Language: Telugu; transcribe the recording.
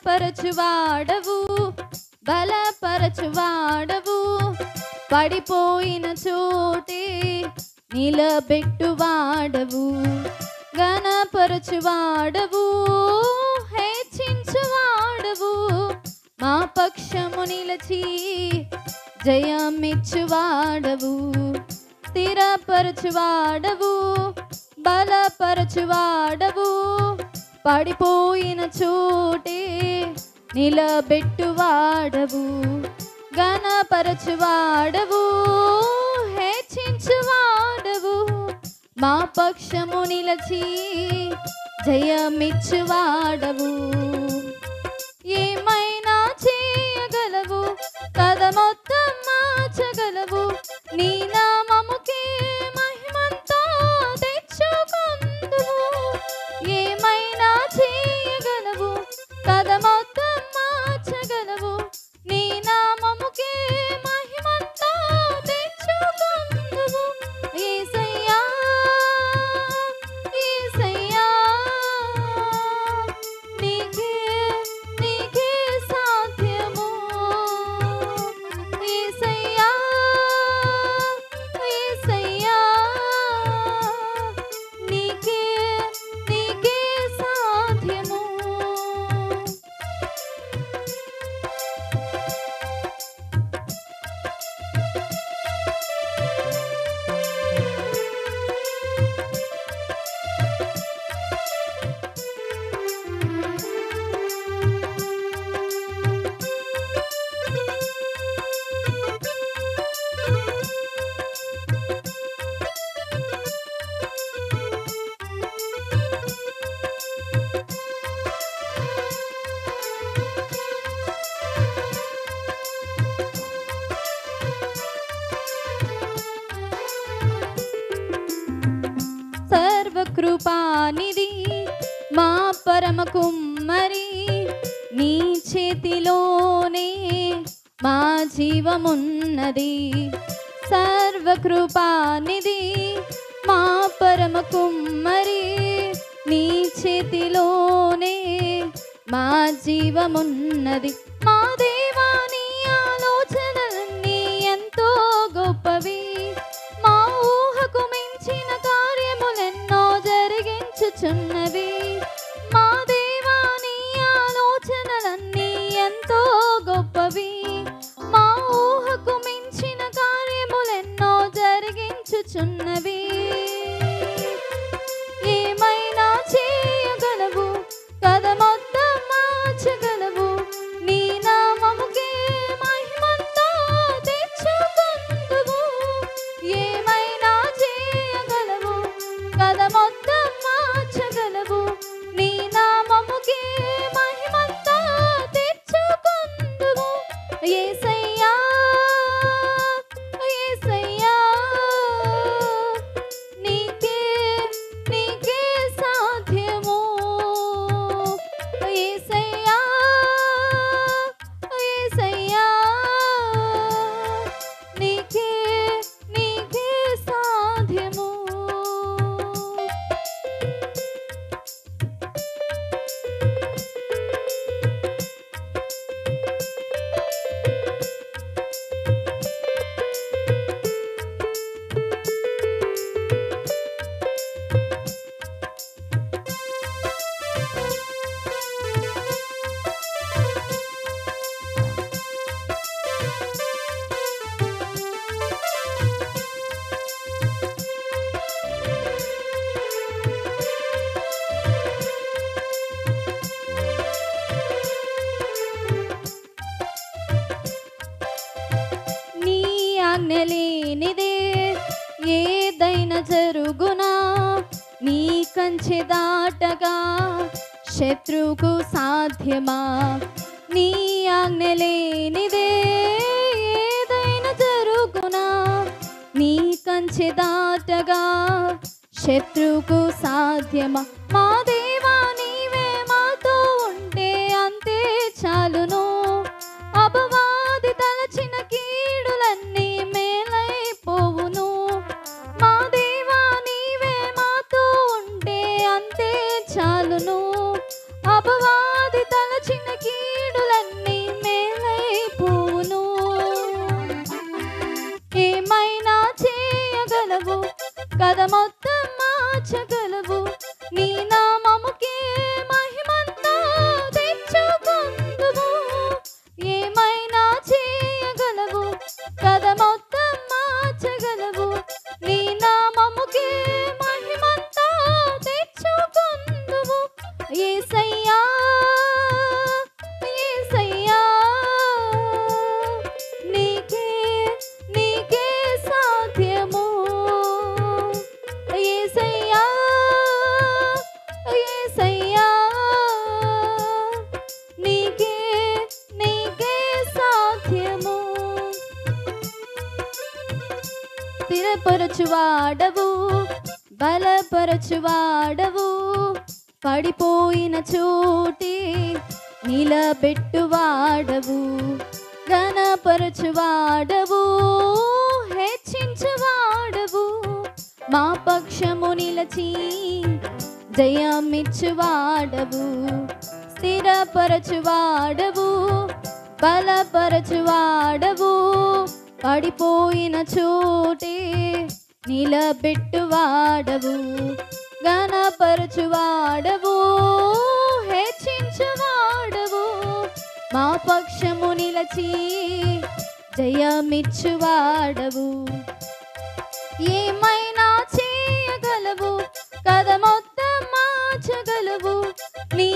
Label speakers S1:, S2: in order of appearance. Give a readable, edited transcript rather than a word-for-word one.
S1: ఘనపరచువాడవు, బలపరచువాడవు, పడిపోయిన చోటే నిలబెట్టువాడవు, ఘనపరచువాడవు, హెచ్చించువాడవు, మా పక్షము నిలచి జయమిచ్చువాడవు, స్థిరపరచువాడవు, బలపరచువాడవు, పడిపోయిన చోటే నిలబెట్టువాడవు, ఘనపరచువాడవు, హెచ్చించువాడవు, మా పక్షము నిలచి జయమిచ్చువాడవు. ఏమైనా చేయగలవు, కథ మొత్తం మార్చగలవు, నీ నామముకే మహిమంతా తెచ్చుకొందువు. ఏమైనా చేయగలవు, కథ మొత్తం మార్చగలవు, నీ నామముకే మహిమంతా తెచ్చుకొందువు. యేసయ్యా యేసయ్యా, నీకే నీకే సాధ్యము. యేసయ్యా యేసయ్యా, నీకే నీకే సాధ్యము. సర్వకృపానిధి మా పరమ కుమ్మరి, నీ చేతిలోనే మా జీవమున్నది. సర్వకృపానిధి మా పరమ కుమ్మరి, నీ చేతిలోనే మా జీవమున్నది. మా దేవా, నీ ఆలోచనలన్నీ ఎంతో గొప్పవి, మా ఊహకు మించిన కార్యములెన్నో జరిగించుచున్నవి. మా దేవా, నీ ఆలోచనలన్నీ ఎంతో గొప్పవి, మా ఊహకు మించిన కార్యములెన్నో జరిగించుచున్నవి. ఏమైనా చేయగలవు, కథ మొత్తం మార్చగలవు, నీ నామముకే మహిమంతా తెచ్చుకొందువు. ఏమైనా చేయగలవు, కథ మొత్తం మార్చగలవు, నీ నామముకే మహిమంతా తెచ్చుకొందువు. యేసయ్యా యేసయ్యా, నీకే నీకే సాధ్యము. యేసయ్యా యేసయ్యా, నీకే నీకే సాధ్యము. నీ ఆజ్ఞ లేనిదే ఏదైనా జరుగునా, నీ కంచె దాటగా శత్రువుకు సాధ్యమా. నీ ఆజ్ఞ లేనిదే ఏదైనా జరుగునా, నీ కంచె దాటగా శత్రువుకు సాధ్యమా. మా దేవా, నీవే మాతో ఉంటే అంతే చాలును. అపవాది తలచిన కీడులన్నీ మేలైపోవును. మా దేవా, నీవే మాతో ఉంటే అంతే చాలును. అపవాది తలచిన కీడులన్నీ మార్చగలవు. నీ నామముకే మహిమంతా తెచ్చుకొందువు. యేసయ్యా యేసయ్యా నీకే నీకే సాధ్యము. యేసయ్యా యేసయ్యా నీకే నీకే సాధ్యము. స్థిరపరచువాడవు, బలపరచువాడవు, పడిపోయిన చోటే నిలబెట్టువాడవు. ఘనపరచువాడవు, హెచ్చించువాడవు, మా పక్షము నిలచి జయమిచ్చువాడవు. స్థిరపరచువాడవు, బలపరచువాడవు, పడిపోయిన చోటే నిలబెట్టువాడవు. ఘనపరచువాడవు, హెచ్చించువాడవు, మా పక్షము నిలచి జయమిచ్చువాడవు. ఏమైనా చేయగలవు, కథ మొత్తం మార్చగలవు. నీ